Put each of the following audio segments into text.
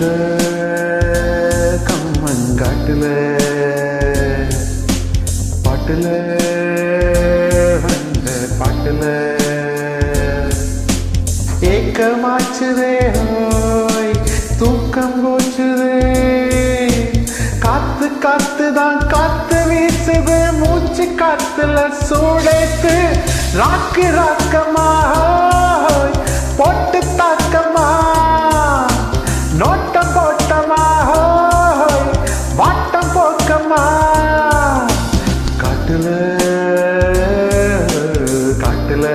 காட்டுல கம்மங்காட்டுல பாட்டுல வந்த பாட்டுல ஏக்கமாச்சுதே ஹோய் தூக்கம் போச்சுதே காத்து காத்துதான் காத்து வீசுது மூச்சு காத்துல சூடேத்து ராக்கு ராக்கமா ஹோய் போட்டு தாக்கமா நோட்டம் போட்டமா ஹோய் வாட்டம் போக்கமா காட்டுல காட்டுல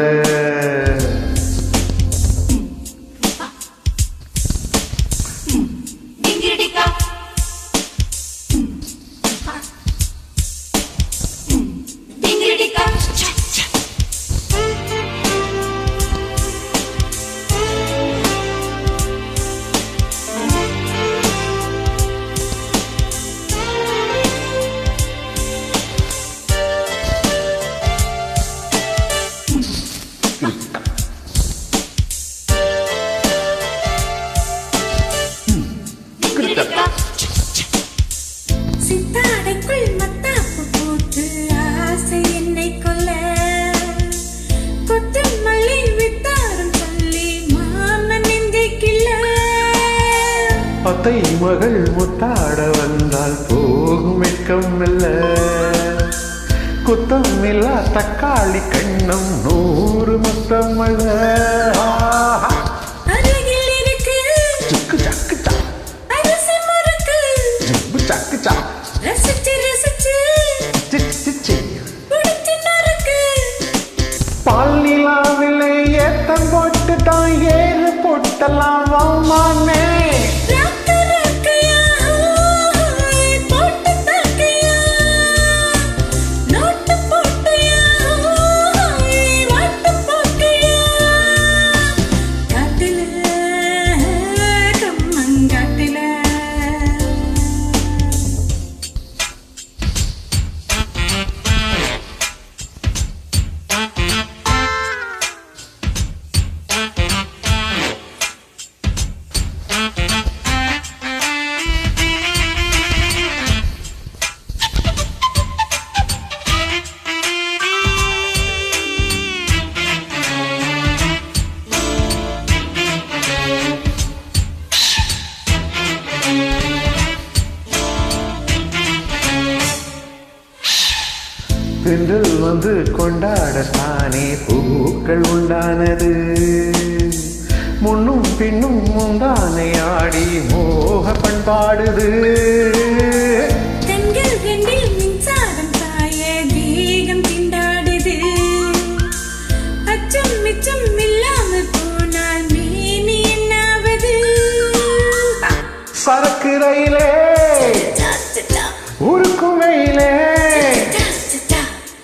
சித்தாடைக்குள் மத்தாப்பு போட்டு ஆசை என்னை கொல்ல கொத்தமல்லி வித்தாரம் சொல்லி மாமன் நெஞ்சிக்கில்ல அத்தை மகள் முத்தாட வந்தால் போகும் வெட்கம் இல்ல குத்தம் இல்ல தக்காளி கண்ணம் 100 முத்தம் அல்ல அருகில் இருக்கு சுக்கு சக்கு சா அரிசி முறுக்கு ஜிப்பு சக்கு சா ரசிச்சு ரசிச்சு சிச்சி குடிச்சு நறுக்கு பால் நிலாவிலே ஏத்தம் போட்டு தான் ஏறு போட்டலாம் வாமானே ராக்கு ராக்கையா போட்டு தாக்கையா நோட்டு போட்டுயா வாட்டு போக்கையா காட்டுல கம்மங்காட்டுல பெண்கள் வந்து கொண்டாடத்தானே பூக்கள் உண்டானது முன்னும் பின்னும் முந்தானை ஆடி மோக பண்பாடுது கண்கள் ரெண்டில் மின்சாரம் தாய தேகம் திண்டாடுது அச்சம் மிச்சம் இல்லாமல் போனால் மேனி என்னாவது சரக்கு ரயிலே உருக்கும் வெயிலே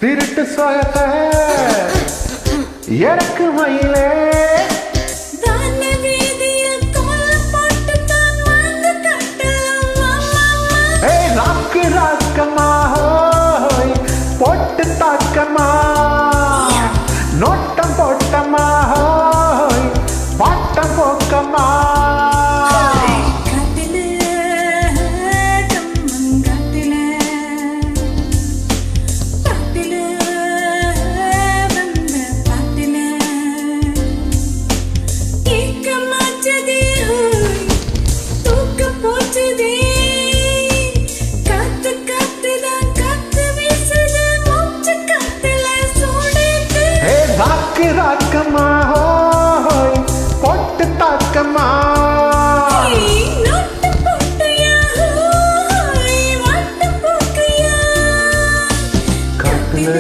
திருட்டு சுகத்தை எனக்கு மயிலே தான வீதியில் கோலம் போட்டு தான் வாழ்ந்து காட்டலாம் ஏய் ராக்கு ராக்கமா ஹோய் போட்டு தாக்கமா நோட்டம் போட்டமா ஹோய் பாட்டம் போக்கமா காட்டுல கம்மங்காட்டுல பாட்டுல வந்த பாட்டுல ஏக்கமாச்சதே ஹோய் தூக்கம் போச்சதே காத்து காத்துதான் காத்து வீசுது மூச்சு காத்துல சூடேத்து ஏய் ராக்கு ராக்கமா ஹோய் போட்டு தாக்கமா நோட்டு போட்டுயா ஹோய் வாட்டு போக்கையா காட்டுல